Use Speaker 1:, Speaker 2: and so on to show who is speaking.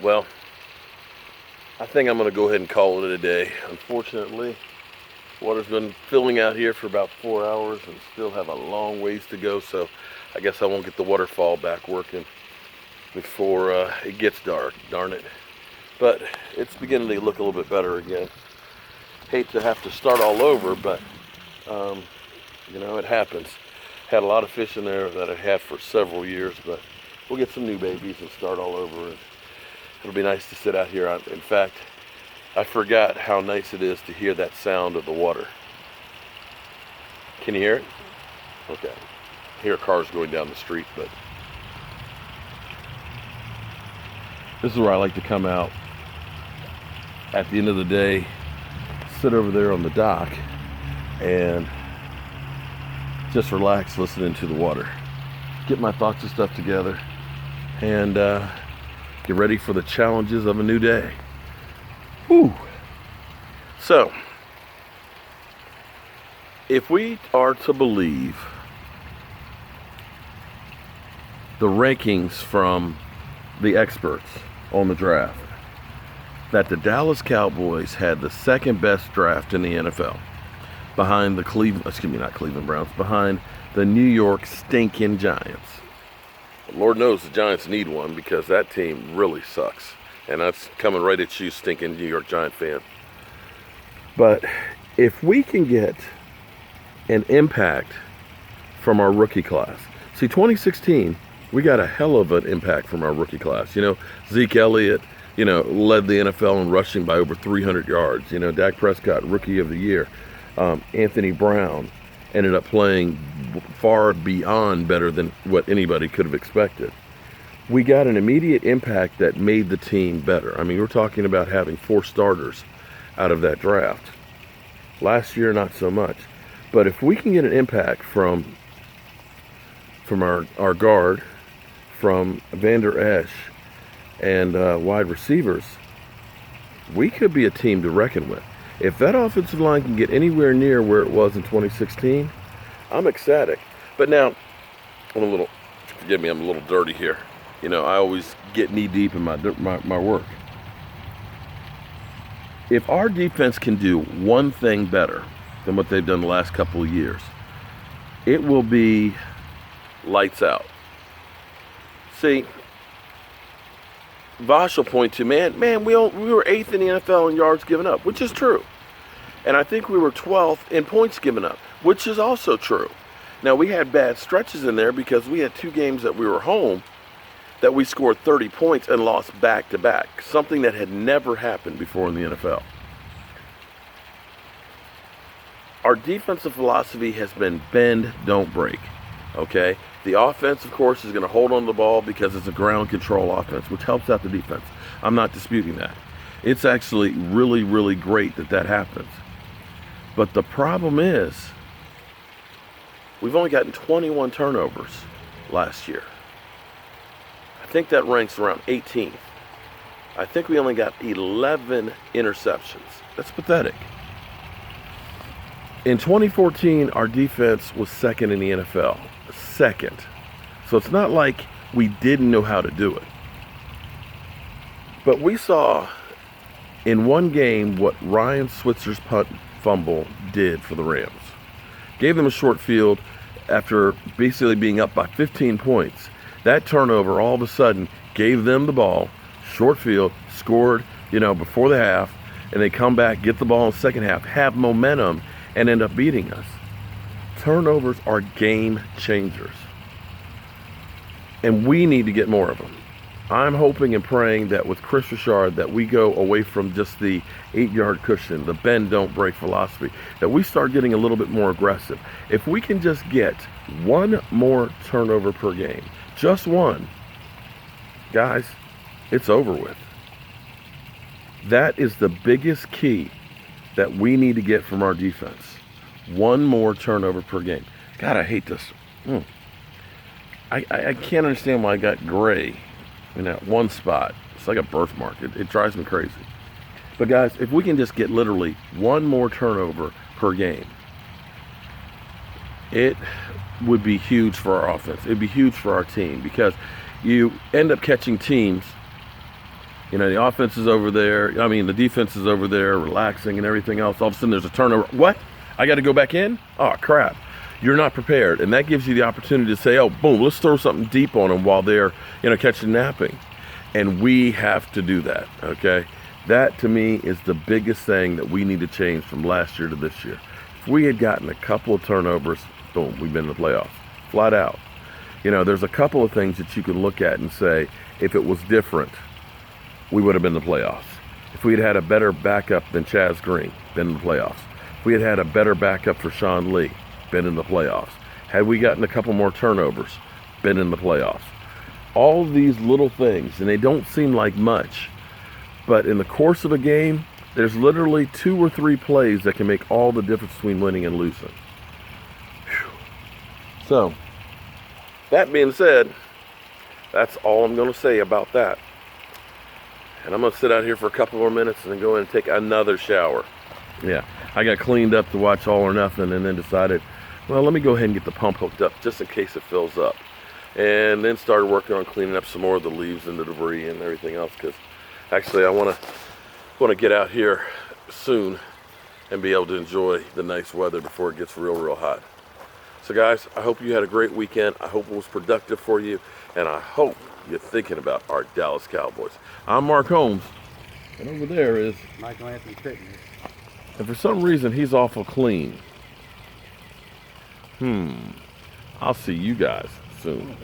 Speaker 1: Well, I think I'm going to go ahead and call it a day. Unfortunately, water's been filling out here for about 4 hours and still have a long ways to go, so I guess I won't get the waterfall back working before it gets dark, darn it. But it's beginning to look a little bit better again. Hate to have to start all over, but it happens. Had a lot of fish in there that I had for several years, but we'll get some new babies and start all over. And it'll be nice to sit out here. In fact, I forgot how nice it is to hear that sound of the water. Can you hear it? Okay. I hear cars going down the street, but this is where I like to come out at the end of the day, sit over there on the dock, and just relax listening to the water. Get my thoughts and stuff together, and get ready for the challenges of a new day. Whew. So, if we are to believe the rankings from the experts on the draft, that the Dallas Cowboys had the second best draft in the NFL, behind the Cleveland Browns, behind the New York stinking Giants. Lord knows the Giants need one because that team really sucks. And that's coming right at you, stinking New York Giant fan. But if we can get an impact from our rookie class. See, 2016, we got a hell of an impact from our rookie class. Zeke Elliott, led the NFL in rushing by over 300 yards. Dak Prescott, Rookie of the Year. Anthony Brown ended up playing far beyond better than what anybody could have expected. We got an immediate impact that made the team better. I mean, we're talking about having 4 starters out of that draft. Last year, not so much. But if we can get an impact from our guard, from Vander Esch, and wide receivers, we could be a team to reckon with. If that offensive line can get anywhere near where it was in 2016, I'm ecstatic. But now, forgive me, I'm a little dirty here. I always get knee deep in my work. If our defense can do one thing better than what they've done the last couple of years, it will be lights out. See, Vosh will point to, man, we were 8th in the NFL in yards given up, which is true. And I think we were 12th in points given up, which is also true. Now, we had bad stretches in there because we had 2 games that we were home that we scored 30 points and lost back-to-back, something that had never happened before in the NFL. Our defensive philosophy has been bend, don't break, okay? The offense, of course, is going to hold on to the ball because it's a ground control offense, which helps out the defense. I'm not disputing that. It's actually really, really great that happens. But the problem is, we've only gotten 21 turnovers last year. I think that ranks around 18th. I think we only got 11 interceptions. That's pathetic. In 2014, our defense was second in the NFL. Second. So it's not like we didn't know how to do it. But we saw in one game what Ryan Switzer's punt fumble did for the Rams. Gave them a short field after basically being up by 15 points. That turnover all of a sudden gave them the ball, short field, scored, before the half, and they come back, get the ball in the second half, have momentum, and end up beating us. Turnovers are game changers. And we need to get more of them. I'm hoping and praying that with Chris Richard that we go away from just the 8-yard cushion, the bend don't break philosophy, that we start getting a little bit more aggressive. If we can just get one more turnover per game, just one, guys, it's over with. That is the biggest key that we need to get from our defense. One more turnover per game. God, I hate this. I can't understand why I got gray in that one spot. It's like a birthmark. It drives me crazy. But guys, if we can just get literally one more turnover per game, it would be huge for our offense. It'd be huge for our team because you end up catching teams You know, the offense is over there. I mean, the defense is over there relaxing and everything else. All of a sudden there's a turnover. What? I got to go back in? Oh, crap. You're not prepared. And that gives you the opportunity to say, oh, boom, let's throw something deep on them while they're, you know, catching napping. And we have to do that, okay? That, to me, is the biggest thing that we need to change from last year to this year. If we had gotten a couple of turnovers, boom, we've been in the playoffs, flat out. You know, there's a couple of things that you can look at and say, if it was different, we would have been in the playoffs. If we had had a better backup than Chaz Green, been in the playoffs. If we had had a better backup for Sean Lee, been in the playoffs. Had we gotten a couple more turnovers, been in the playoffs. All these little things, and they don't seem like much, but in the course of a game, there's literally 2 or 3 plays that can make all the difference between winning and losing. Whew. So, that being said, that's all I'm going to say about that. And I'm going to sit out here for a couple more minutes and then go in and take another shower. Yeah, I got cleaned up to watch All or Nothing and then decided, well, let me go ahead and get the pump hooked up just in case it fills up. And then started working on cleaning up some more of the leaves and the debris and everything else, because actually I want to get out here soon and be able to enjoy the nice weather before it gets real hot. So guys, I hope you had a great weekend. I hope it was productive for you, and I hope you're thinking about our Dallas Cowboys. I'm Mark Holmes, and over there is
Speaker 2: Michael Anthony Crittenden.
Speaker 1: And for some reason he's awful clean. I'll see you guys soon.